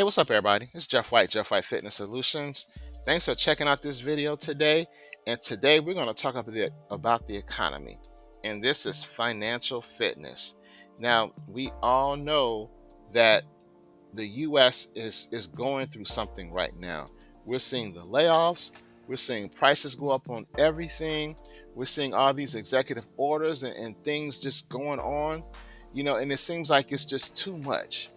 Hey, what's up, everybody? It's Jeff White, Jeff White Fitness Solutions. Thanks for checking out this video today. And today we're going to talk about the economy. And this is financial fitness. Now, we all know that the U.S. is going through something right now. We're seeing the layoffs. We're seeing prices go up on everything. We're seeing all these executive orders and things just going on, and it seems like it's just too much.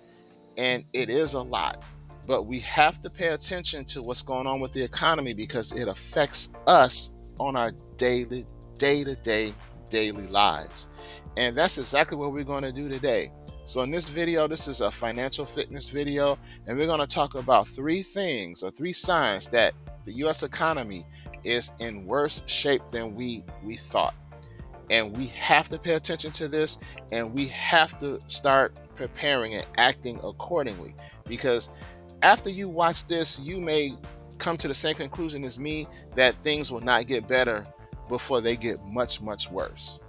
And it is a lot, but we have to pay attention to what's going on with the economy because it affects us on our day-to-day daily lives. And that's exactly what we're going to do today. So in this video, this is a financial fitness video, and we're going to talk about three things or three signs that the U.S. economy is in worse shape than we thought. And we have to pay attention to this, and we have to start preparing and acting accordingly, because after you watch this, you may come to the same conclusion as me that things will not get better before they get much worse.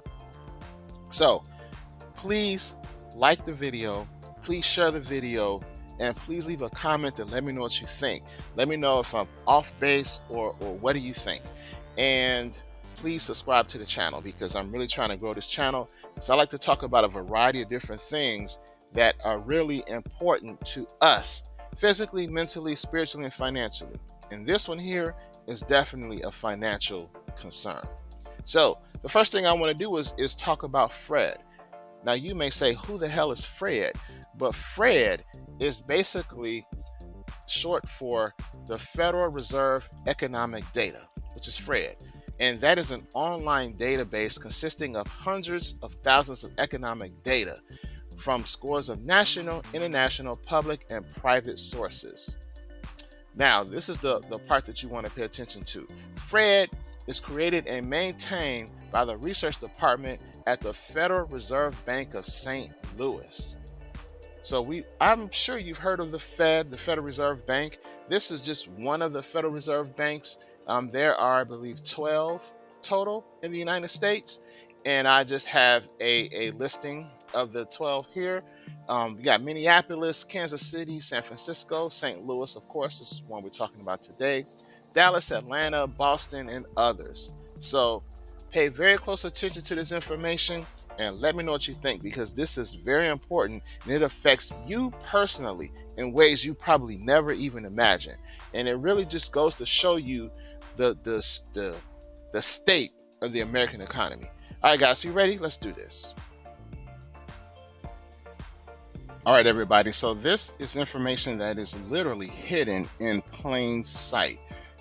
So please like the video, please share the video, and please leave a comment and let me know what you think. Let me know if I'm off base or what do you think. And please subscribe to the channel because I'm really trying to grow this channel. So I like to talk about a variety of different things that are really important to us physically, mentally, spiritually, and financially. And this one here is definitely a financial concern. So the first thing I want to do is talk about Fred. Now you may say, who the hell is Fred? But Fred is basically short for the Federal Reserve Economic Data, which is Fred. And that is an online database consisting of hundreds of thousands of economic data from scores of national, international, public, and private sources. Now, this is the part that you want to pay attention to. Fred is created and maintained by the research department at the Federal Reserve Bank of St. Louis. So I'm sure you've heard of the Fed, the Federal Reserve Bank. This is just one of the Federal Reserve banks. There are, I believe, 12 total in the United States, and I just have a listing of the 12 here. We got Minneapolis, Kansas City, San Francisco, St. Louis, of course, this is one we're talking about today, Dallas, Atlanta, Boston, and others. So pay very close attention to this information and let me know what you think, because this is very important and it affects you personally in ways you probably never even imagined. And it really just goes to show you the state of the American economy. All right, guys, so you ready? Let's do this. All right, everybody. So this is information that is literally hidden in plain sight.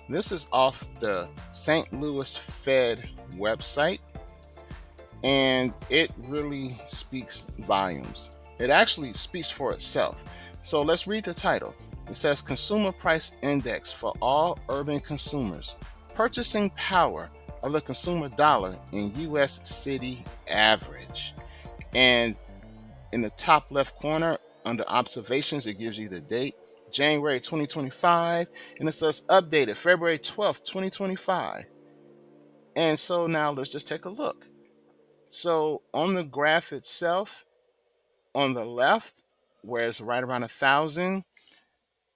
This is off the St. Louis Fed website, and it really speaks volumes. It actually speaks for itself. So let's read the title. It says Consumer Price Index for all urban consumers, purchasing power of the consumer dollar in U.S. city average. And in the top left corner under observations, it gives you the date, January 2025, and it says updated February 12th, 2025. And so now let's just take a look. So on the graph itself, on the left, where it's right around 1,000,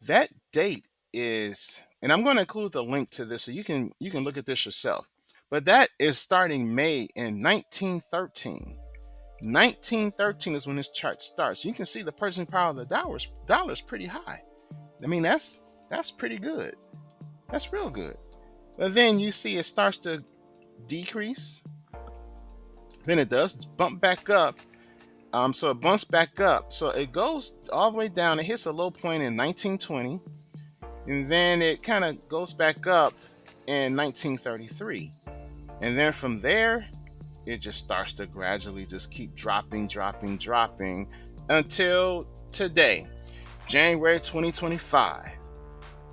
that date is, and I'm going to include the link to this so you can look at this yourself. But that is starting May in 1913. 1913 is when this chart starts. You can see the purchasing power of the dollar is pretty high. I mean, that's pretty good. That's real good. But then you see it starts to decrease. Then it does bump back up. So it bumps back up. So it goes all the way down. It hits a low point in 1920. And then it kind of goes back up in 1933. And then from there, it just starts to gradually just keep dropping until today, January 2025.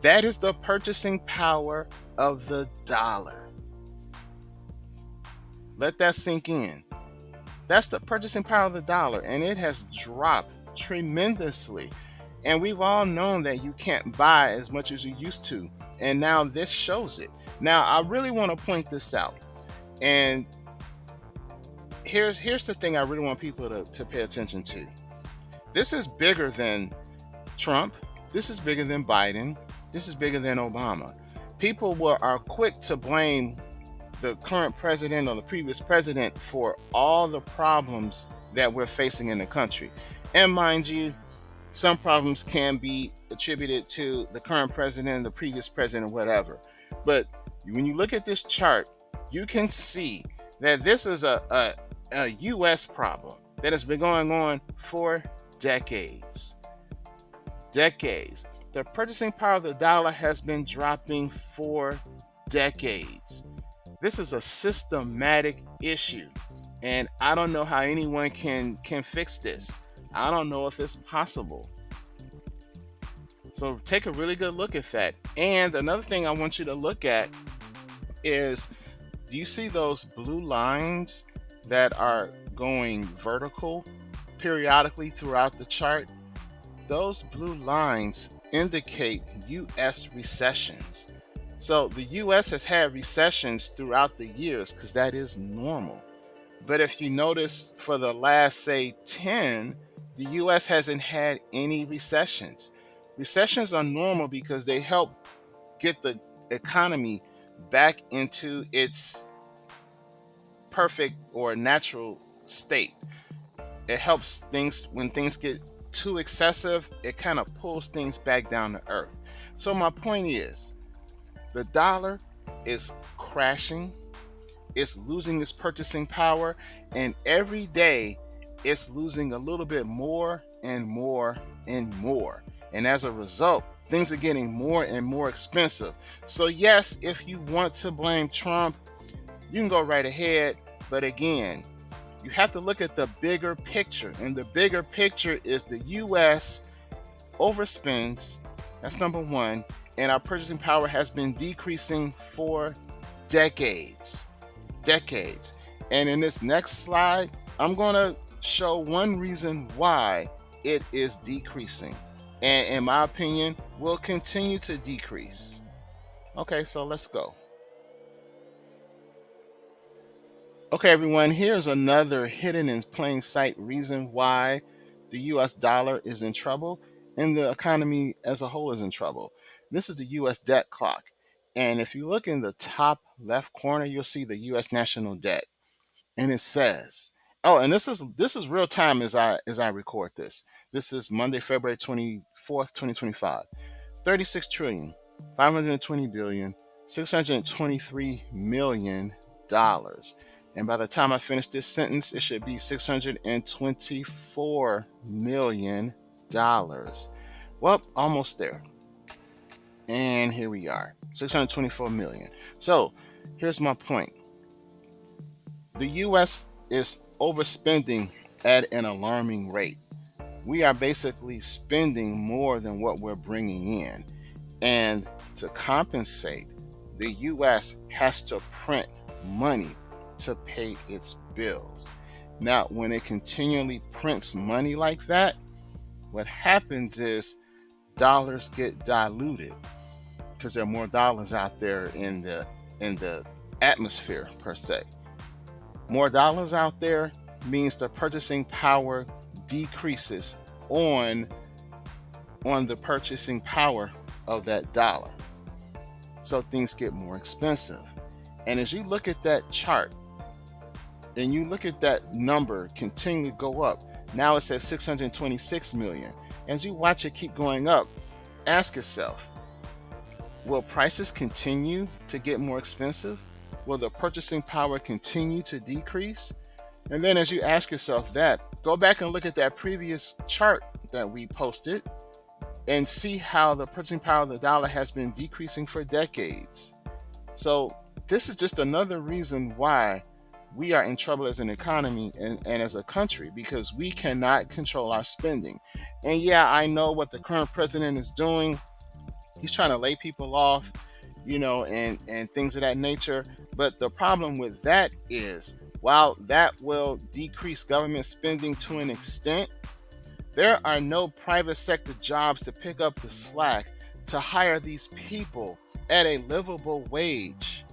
That is the purchasing power of the dollar. Let that sink in. That's the purchasing power of the dollar, and it has dropped tremendously. And we've all known that you can't buy as much as you used to, and now this shows it. Now, I really want to point this out, and here's the thing I really want people to pay attention to. This is bigger than Trump. This is bigger than Biden. This is bigger than Obama. People are quick to blame the current president or the previous president for all the problems that we're facing in the country. And mind you, some problems can be attributed to the current president, the previous president, whatever. But when you look at this chart, you can see that this is a U.S. problem that has been going on for decades. Decades. The purchasing power of the dollar has been dropping for decades. This is a systematic issue, and I don't know how anyone can fix this. I don't know if it's possible. So take a really good look at that. And another thing I want you to look at is, do you see those blue lines that are going vertical periodically throughout the chart? Those blue lines indicate U.S. recessions. So the U.S. has had recessions throughout the years because that is normal. But if you notice, for the last, say, 10, the U.S. hasn't had any recessions. Recessions are normal because they help get the economy back into its perfect or natural state. It helps things when things get too excessive, it kind of pulls things back down to earth. So my point is, the dollar is crashing, it's losing its purchasing power, and every day it's losing a little bit more and more and more. And as a result, things are getting more and more expensive. So yes, if you want to blame Trump, you can go right ahead. But again, you have to look at the bigger picture. And the bigger picture is the U.S. overspends. That's number one. And our purchasing power has been decreasing for decades. Decades. And in this next slide, I'm going to show one reason why it is decreasing. And in my opinion, will continue to decrease. Okay, so let's go. Okay, everyone, here's another hidden in plain sight reason why the US dollar is in trouble and the economy as a whole is in trouble. This is the US debt clock. And if you look in the top left corner, you'll see the US national debt. And it says, oh, and this is real time as I record this. This is Monday, February 24th, 2025. 36 trillion, 520 billion, 623 million dollars. And by the time I finish this sentence, it should be $624 million. Well, almost there. And here we are, 624 million. So here's my point. The U.S. is overspending at an alarming rate. We are basically spending more than what we're bringing in. And to compensate, the U.S. has to print money to pay its bills. Now, when it continually prints money like that, what happens is dollars get diluted because there are more dollars out there in the atmosphere per se. More dollars out there means the purchasing power decreases on the purchasing power of that dollar. So things get more expensive. And as you look at that chart and you look at that number continually go up, now it's at 626 million. As you watch it keep going up, ask yourself, will prices continue to get more expensive? Will the purchasing power continue to decrease? And then as you ask yourself that, go back and look at that previous chart that we posted and see how the purchasing power of the dollar has been decreasing for decades. So this is just another reason why we are in trouble as an economy and as a country, because we cannot control our spending. And yeah, I know what the current president is doing. He's trying to lay people off, and things of that nature. But the problem with that is, while that will decrease government spending to an extent, there are no private sector jobs to pick up the slack to hire these people at a livable wage.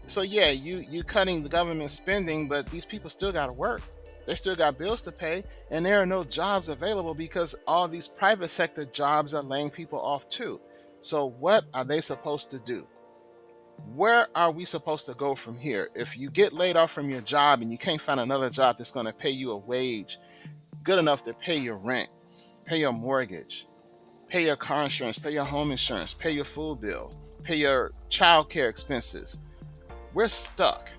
So yeah, you cutting the government spending, but these people still got to work. They still got bills to pay, and there are no jobs available because all these private sector jobs are laying people off too. So, what are they supposed to do? Where are we supposed to go from here? If you get laid off from your job and you can't find another job that's going to pay you a wage good enough to pay your rent, pay your mortgage, pay your car insurance, pay your home insurance, pay your food bill, pay your child care expenses, we're stuck.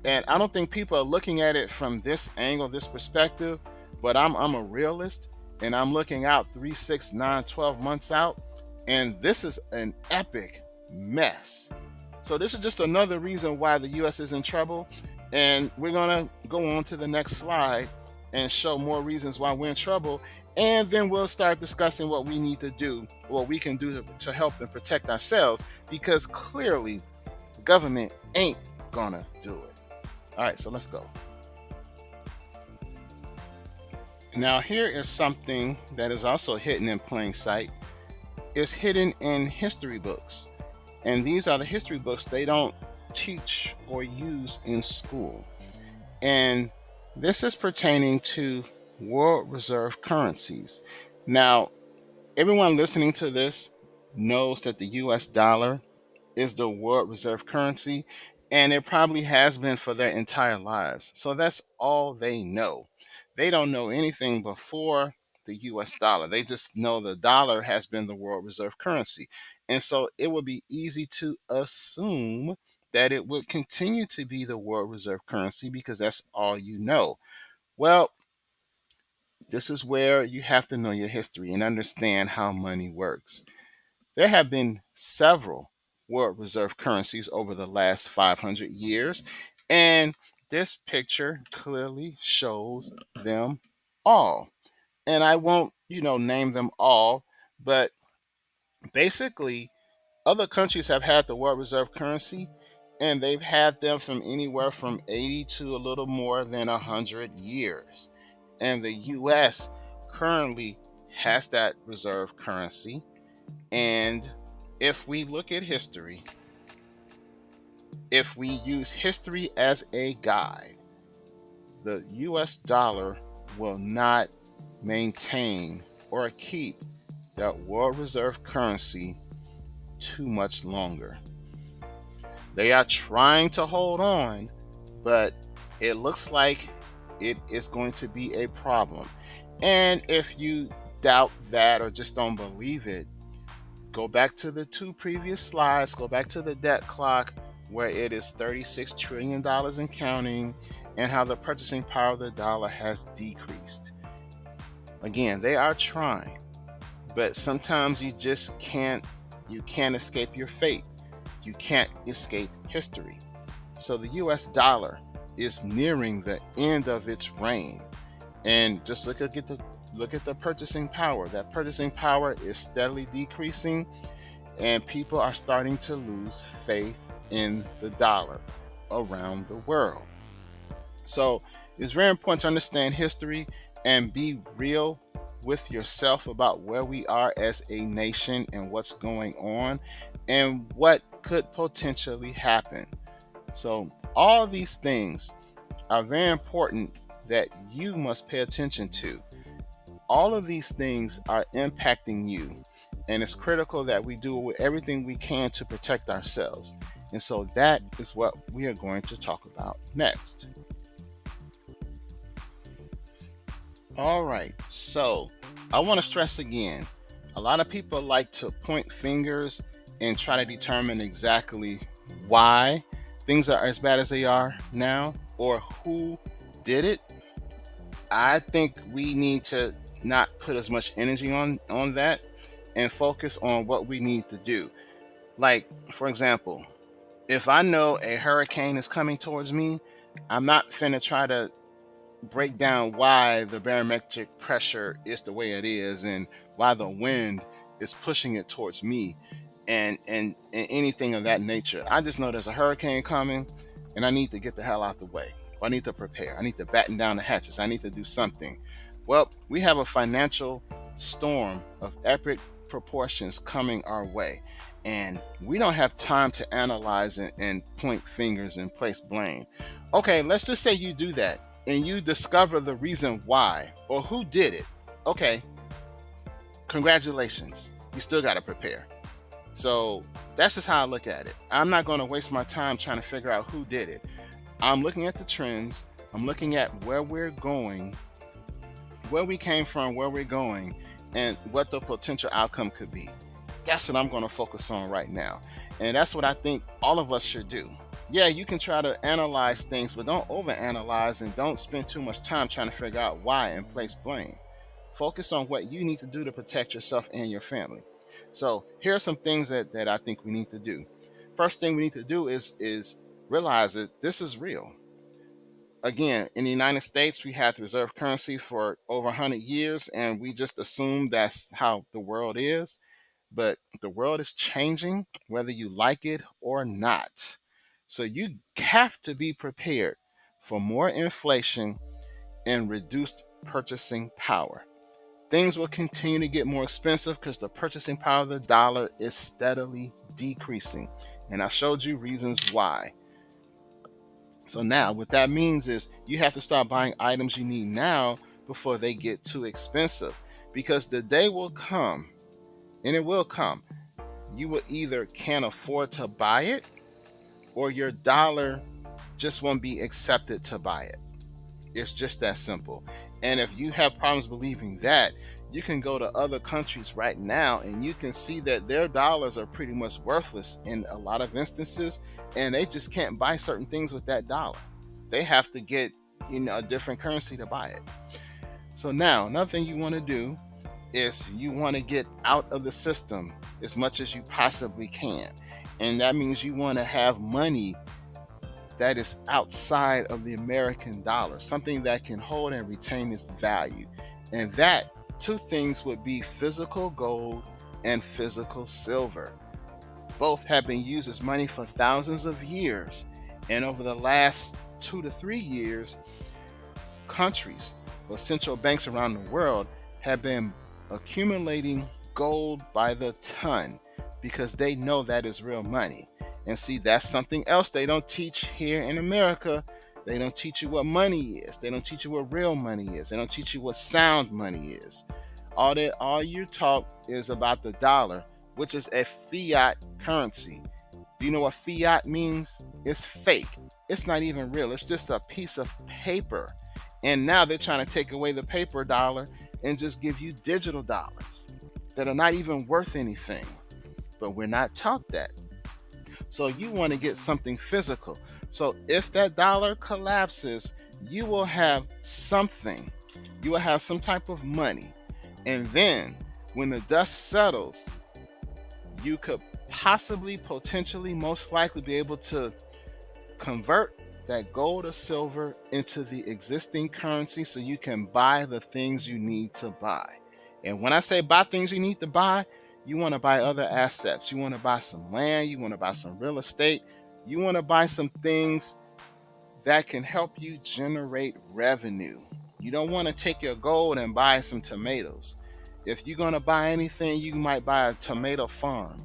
And I don't think people are looking at it from this angle, this perspective, but I'm a realist and I'm looking out 3, 6, 9, 12 months out. And this is an epic mess. So this is just another reason why the US is in trouble. And we're going to go on to the next slide and show more reasons why we're in trouble. And then we'll start discussing what we need to do, what we can do to help and protect ourselves, because clearly the government ain't gonna do it. All right, so let's go. Now, here is something that is also hidden in plain sight. It's hidden in history books. And these are the history books they don't teach or use in school. And this is pertaining to world reserve currencies. Now, everyone listening to this knows that the US dollar is the world reserve currency, and it probably has been for their entire lives. So that's all they know. They don't know anything before the US dollar. They just know the dollar has been the world reserve currency. And so it would be easy to assume that it would continue to be the world reserve currency because that's all you know. Well, this is where you have to know your history and understand how money works. There have been several world reserve currencies over the last 500 years, and this picture clearly shows them all. And I won't, name them all, but basically, other countries have had the world reserve currency, and they've had them from anywhere from 80 to a little more than 100 years. And the US currently has that reserve currency. And if we look at history, if we use history as a guide, the US dollar will not maintain or keep that world reserve currency too much longer. They are trying to hold on, but it looks like it is going to be a problem. And if you doubt that or just don't believe it, go back to the 2 previous slides, go back to the debt clock where it is $36 trillion and counting, and how the purchasing power of the dollar has decreased. Again, they are trying, but sometimes you can't escape your fate. You can't escape history. So the US dollar is nearing the end of its reign. And just look at the purchasing power. That purchasing power is steadily decreasing, and people are starting to lose faith in the dollar around the world. So it's very important to understand history and be real with yourself about where we are as a nation and what's going on and what could potentially happen. So all these things are very important that you must pay attention to. All of these things are impacting you, and it's critical that we do everything we can to protect ourselves. And so that is what we are going to talk about next. All right, so I want to stress again, a lot of people like to point fingers and try to determine exactly why things are as bad as they are now or who did it. I think we need to not put as much energy on that and focus on what we need to do. Like, for example, if I know a hurricane is coming towards me, I'm not finna try to break down why the barometric pressure is the way it is and why the wind is pushing it towards me and anything of that nature. I just know there's a hurricane coming and I need to get the hell out the way. I need to prepare. I need to batten down the hatches. I need to do something. Well, we have a financial storm of epic proportions coming our way, and we don't have time to analyze and point fingers and place blame. Okay, let's just say you do that. and you discover the reason why or who did it, okay, congratulations. You still got to prepare. So that's just how I look at it. I'm not going to waste my time trying to figure out who did it. I'm looking at the trends. I'm looking at where we're going, where we came from, where we're going, and what the potential outcome could be. That's what I'm going to focus on right now. And that's what I think all of us should do. Yeah, you can try to analyze things, but don't overanalyze and don't spend too much time trying to figure out why and place blame. Focus on what you need to do to protect yourself and your family. So here are some things that I think we need to do. First thing we need to do is realize that this is real. Again, in the United States, we had the reserve currency for over 100 years, and we just assume that's how the world is. But the world is changing, whether you like it or not. So you have to be prepared for more inflation and reduced purchasing power. Things will continue to get more expensive because the purchasing power of the dollar is steadily decreasing. And I showed you reasons why. So now what that means is you have to start buying items you need now before they get too expensive. Because the day will come, and it will come, you will either can't afford to buy it or your dollar just won't be accepted to buy it. It's just that simple. And if you have problems believing that, you can go to other countries right now and you can see that their dollars are pretty much worthless in a lot of instances, and they just can't buy certain things with that dollar. They have to get, a different currency to buy it. So now, another thing you want to do is you want to get out of the system as much as you possibly can. And that means you want to have money that is outside of the American dollar, something that can hold and retain its value. And that two things would be physical gold and physical silver. Both have been used as money for thousands of years. And over the last 2 to 3 years, countries or central banks around the world have been accumulating gold by the ton because they know that is real money. And see, that's something else they don't teach here in America. They don't teach you what money is. They don't teach you what real money is. They don't teach you what sound money is. All you talk is about the dollar, which is a fiat currency. Do you know what fiat means? It's fake. It's not even real. It's just a piece of paper. And now they're trying to take away the paper dollar and just give you digital dollars that are not even worth anything. But we're not taught that. So you want to get something physical. So if that dollar collapses, you will have something. You will have some type of money. And then when the dust settles, you could possibly, potentially, most likely be able to convert that gold or silver into the existing currency so you can buy the things you need to buy. And when I say buy things you need to buy, you want to buy other assets. You want to buy some land. You want to buy some real estate. You want to buy some things that can help you generate revenue. You don't want to take your gold and buy some tomatoes. If you're going to buy anything, you might buy a tomato farm.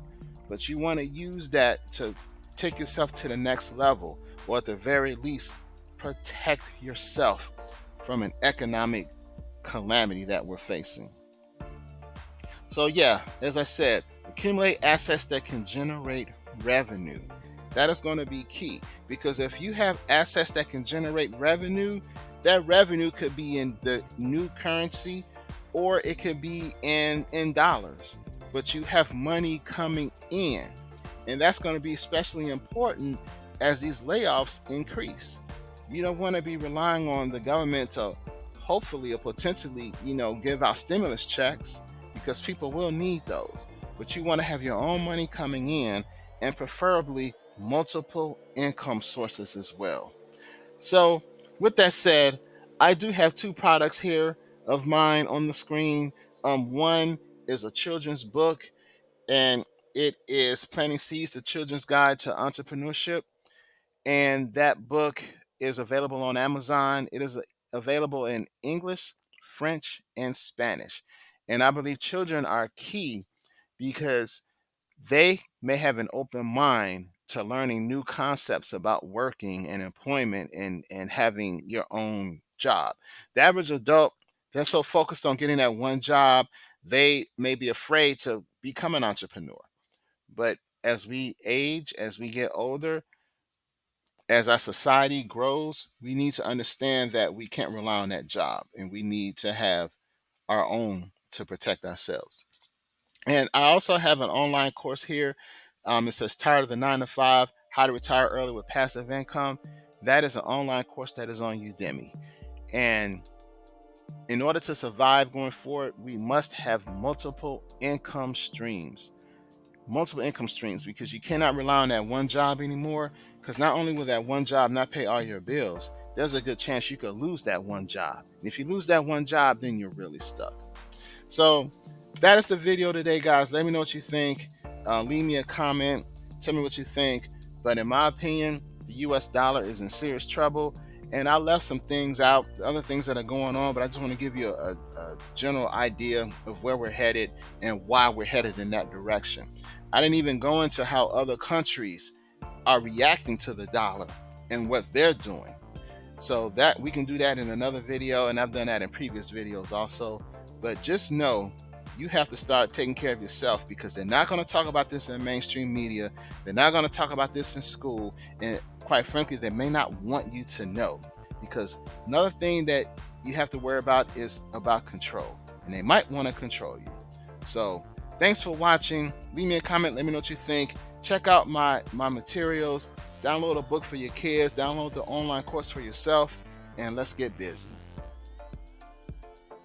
But you want to use that to take yourself to the next level, or at the very least, protect yourself from an economic calamity that we're facing. So yeah, as I said, accumulate assets that can generate revenue. That is going to be key, because if you have assets that can generate revenue, that revenue could be in the new currency or it could be in dollars, but you have money coming in. And that's going to be especially important as these layoffs increase. You don't want to be relying on the government to hopefully or potentially, give out stimulus checks, because people will need those. But you want to have your own money coming in, and preferably multiple income sources as well. So, with that said, I do have two products here of mine on the screen. One is a children's book, and it is Planting Seeds, the Children's Guide to Entrepreneurship. And that book is available on Amazon. It is available in English, French, and Spanish. And I believe children are key because they may have an open mind to learning new concepts about working and employment and having your own job. The average adult, they're so focused on getting that one job, they may be afraid to become an entrepreneur. But as we age, as we get older, as our society grows, we need to understand that we can't rely on that job and we need to have our own to protect ourselves. And I also have an online course here. It says Tired of the 9 to 5, How to Retire Early with Passive Income. That is an online course that is on Udemy. And in order to survive going forward, we must have multiple income streams. Multiple income streams, because you cannot rely on that one job anymore. Because not only will that one job not pay all your bills, there's a good chance you could lose that one job. And if you lose that one job, then you're really stuck. So that is the video today, guys. Let me know what you think. Leave me a comment. Tell me what you think. But in my opinion, the US dollar is in serious trouble. And I left some things out, other things that are going on, but I just want to give you a general idea of where we're headed and why we're headed in that direction. I didn't even go into how other countries are reacting to the dollar and what they're doing. So that we can do that in another video, and I've done that in previous videos also. But just know you have to start taking care of yourself, because they're not going to talk about this in mainstream media. They're not going to talk about this in school. And quite frankly, they may not want you to know, because another thing that you have to worry about is about control, and they might want to control you. So thanks for watching. Leave me a comment. Let me know what you think. Check out my materials. Download a book for your kids. Download the online course for yourself. And let's get busy.